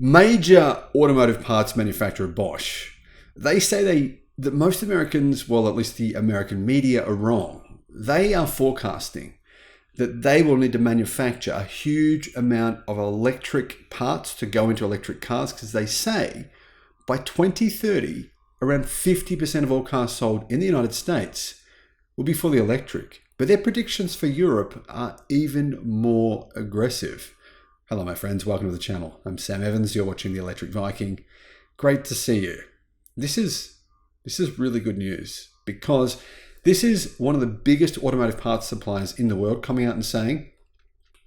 Major automotive parts manufacturer Bosch, they say that most Americans, well, at least the American media, are wrong. They are forecasting that they will need to manufacture a huge amount of electric parts to go into electric cars, because they say by 2030, around 50% of all cars sold in the United States will be fully electric. But their predictions for Europe are even more aggressive. Hello, my friends. Welcome to the channel. I'm Sam Evans. You're watching the Electric Viking. Great to see you. This is really good news, because this is one of the biggest automotive parts suppliers in the world coming out and saying,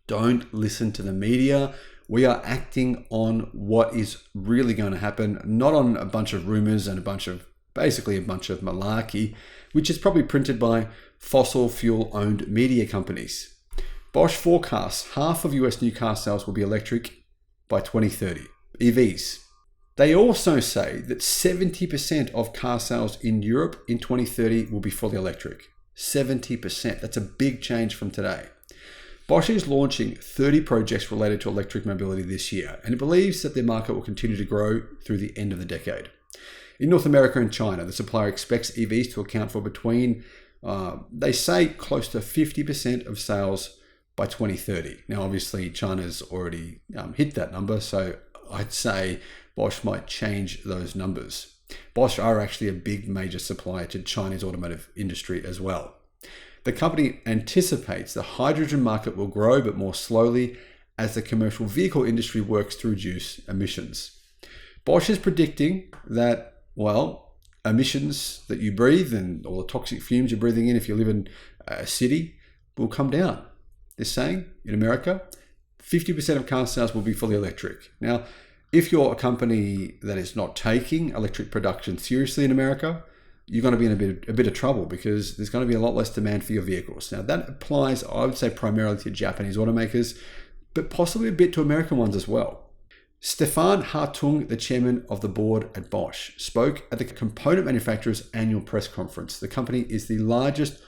don't listen to the media. We are acting on what is really going to happen, not on a bunch of rumors and basically a bunch of malarkey, which is probably printed by fossil fuel owned media companies. Bosch forecasts half of US new car sales will be electric by 2030, EVs. They also say that 70% of car sales in Europe in 2030 will be fully electric. 70%. That's a big change from today. Bosch is launching 30 projects related to electric mobility this year, and it believes that their market will continue to grow through the end of the decade. In North America and China, the supplier expects EVs to account for between, they say, close to 50% of sales by 2030. Now, obviously, China's already hit that number, so I'd say Bosch might change those numbers. Bosch are actually a big major supplier to China's automotive industry as well. The company anticipates the hydrogen market will grow, but more slowly as the commercial vehicle industry works to reduce emissions. Bosch is predicting that, well, emissions that you breathe and all the toxic fumes you're breathing in if you live in a city will come down. They're saying in America, 50% of car sales will be fully electric. Now, if you're a company that is not taking electric production seriously in America, you're going to be in a bit of trouble, because there's going to be a lot less demand for your vehicles. Now, that applies, I would say, primarily to Japanese automakers, but possibly a bit to American ones as well. Stefan Hartung, the chairman of the board at Bosch, spoke at the component manufacturer's annual press conference. The company is the largest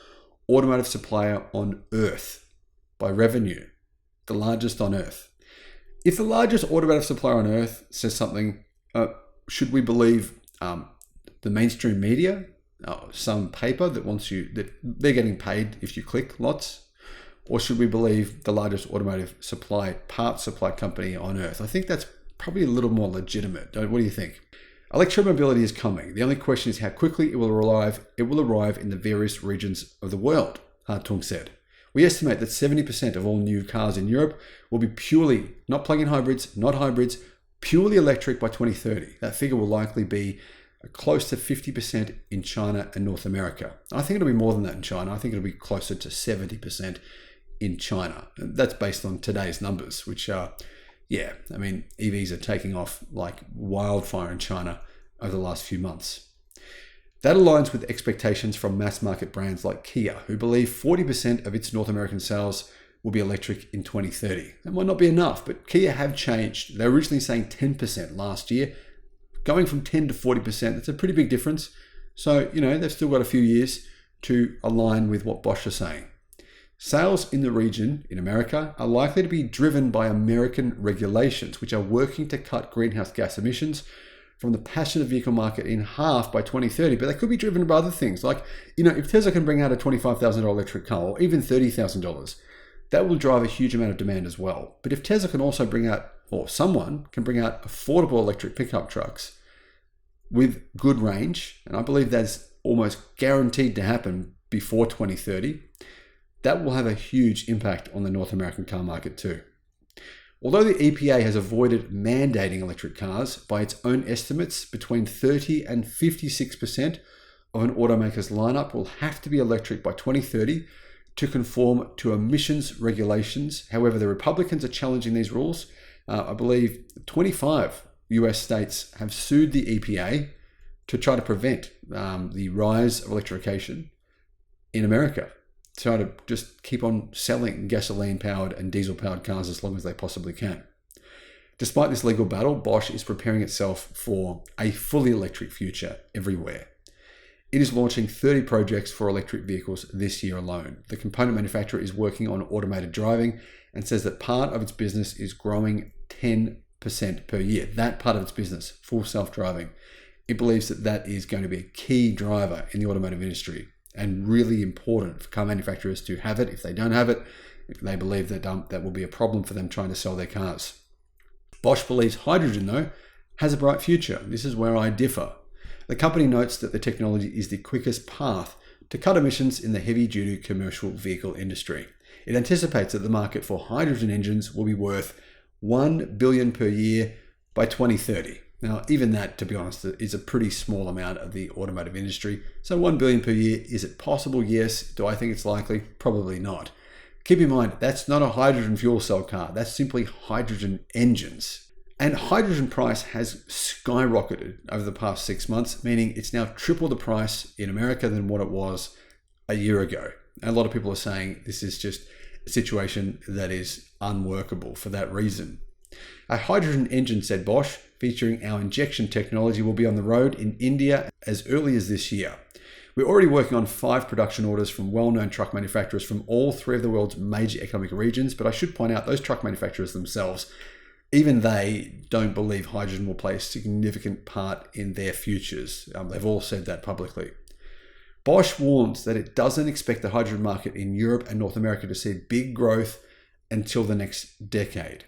automotive supplier on Earth by revenue, the largest on Earth. If the largest automotive supplier on Earth says something, should we believe the mainstream media, some paper that they're getting paid if you click lots, or should we believe the largest automotive parts supply company on Earth? I think that's probably a little more legitimate. What do you think? Electromobility is coming. The only question is how quickly it will arrive. It will arrive in the various regions of the world, Hartung said. We estimate that 70% of all new cars in Europe will be purely, not plug-in hybrids, not hybrids, purely electric by 2030. That figure will likely be close to 50% in China and North America. I think it'll be more than that in China. I think it'll be closer to 70% in China. That's based on today's numbers, which are, EVs are taking off like wildfire in China over the last few months. That aligns with expectations from mass market brands like Kia, who believe 40% of its North American sales will be electric in 2030. That might not be enough, but Kia have changed. They were originally saying 10% last year. Going from 10 to 40%, that's a pretty big difference. So, they've still got a few years to align with what Bosch are saying. Sales in the region, in America, are likely to be driven by American regulations, which are working to cut greenhouse gas emissions from the passenger vehicle market in half by 2030, but they could be driven by other things. Like, if Tesla can bring out a $25,000 electric car, or even $30,000, that will drive a huge amount of demand as well. But if Tesla can also bring out, or someone can bring out affordable electric pickup trucks with good range, and I believe that's almost guaranteed to happen before 2030, that will have a huge impact on the North American car market too. Although the EPA has avoided mandating electric cars, by its own estimates, between 30 and 56% of an automaker's lineup will have to be electric by 2030 to conform to emissions regulations. However, the Republicans are challenging these rules. I believe 25 US states have sued the EPA to try to prevent the rise of electrification in America. Try to just keep on selling gasoline-powered and diesel-powered cars as long as they possibly can. Despite this legal battle, Bosch is preparing itself for a fully electric future everywhere. It is launching 30 projects for electric vehicles this year alone. The component manufacturer is working on automated driving and says that part of its business is growing 10 per year. That part of its business, full self-driving. It believes that that is going to be a key driver in the automotive industry and really important for car manufacturers to have it. If they don't have it, they believe that that will be a problem for them trying to sell their cars. Bosch believes hydrogen, though, has a bright future. This is where I differ. The company notes that the technology is the quickest path to cut emissions in the heavy-duty commercial vehicle industry. It anticipates that the market for hydrogen engines will be worth $1 billion per year by 2030. Now, even that, to be honest, is a pretty small amount of the automotive industry. So $1 billion per year, is it possible? Yes. Do I think it's likely? Probably not. Keep in mind, that's not a hydrogen fuel cell car. That's simply hydrogen engines. And hydrogen price has skyrocketed over the past 6 months, meaning it's now triple the price in America than what it was a year ago. And a lot of people are saying this is just a situation that is unworkable for that reason. A hydrogen engine, said Bosch, featuring our injection technology, will be on the road in India as early as this year. We're already working on 5 production orders from well-known truck manufacturers from all 3 of the world's major economic regions, but I should point out those truck manufacturers themselves, even they don't believe hydrogen will play a significant part in their futures. They've all said that publicly. Bosch warns that it doesn't expect the hydrogen market in Europe and North America to see big growth until the next decade.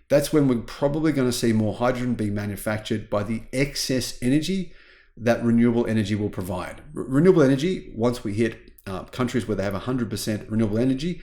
That's when we're probably going to see more hydrogen being manufactured by the excess energy that renewable energy will provide. Renewable energy, once we hit countries where they have 100% renewable energy,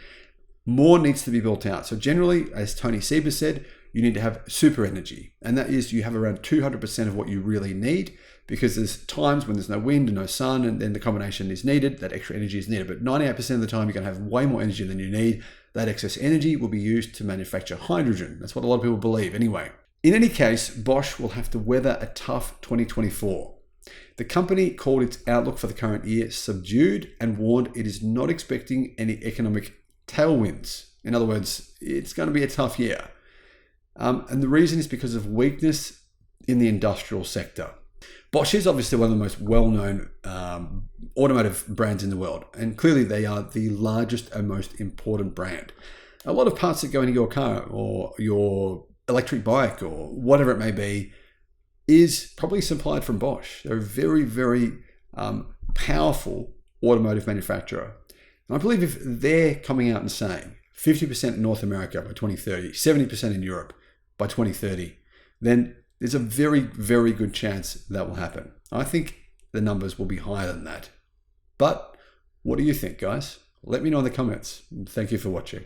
more needs to be built out. So generally, as Tony Seba said, you need to have super energy. And that is you have around 200% of what you really need, because there's times when there's no wind and no sun, and then the combination is needed, that extra energy is needed. But 98% of the time, you're going to have way more energy than you need. That excess energy will be used to manufacture hydrogen. That's what a lot of people believe anyway. In any case, Bosch will have to weather a tough 2024. The company called its outlook for the current year subdued and warned it is not expecting any economic tailwinds. In other words, it's going to be a tough year. And the reason is because of weakness in the industrial sector. Bosch is obviously one of the most well-known automotive brands in the world, and clearly they are the largest and most important brand. A lot of parts that go into your car or your electric bike or whatever it may be is probably supplied from Bosch. They're a very, very powerful automotive manufacturer. And I believe if they're coming out and saying 50% in North America by 2030, 70% in Europe by 2030, then there's a very, very good chance that will happen. I think the numbers will be higher than that. But what do you think, guys? Let me know in the comments. Thank you for watching.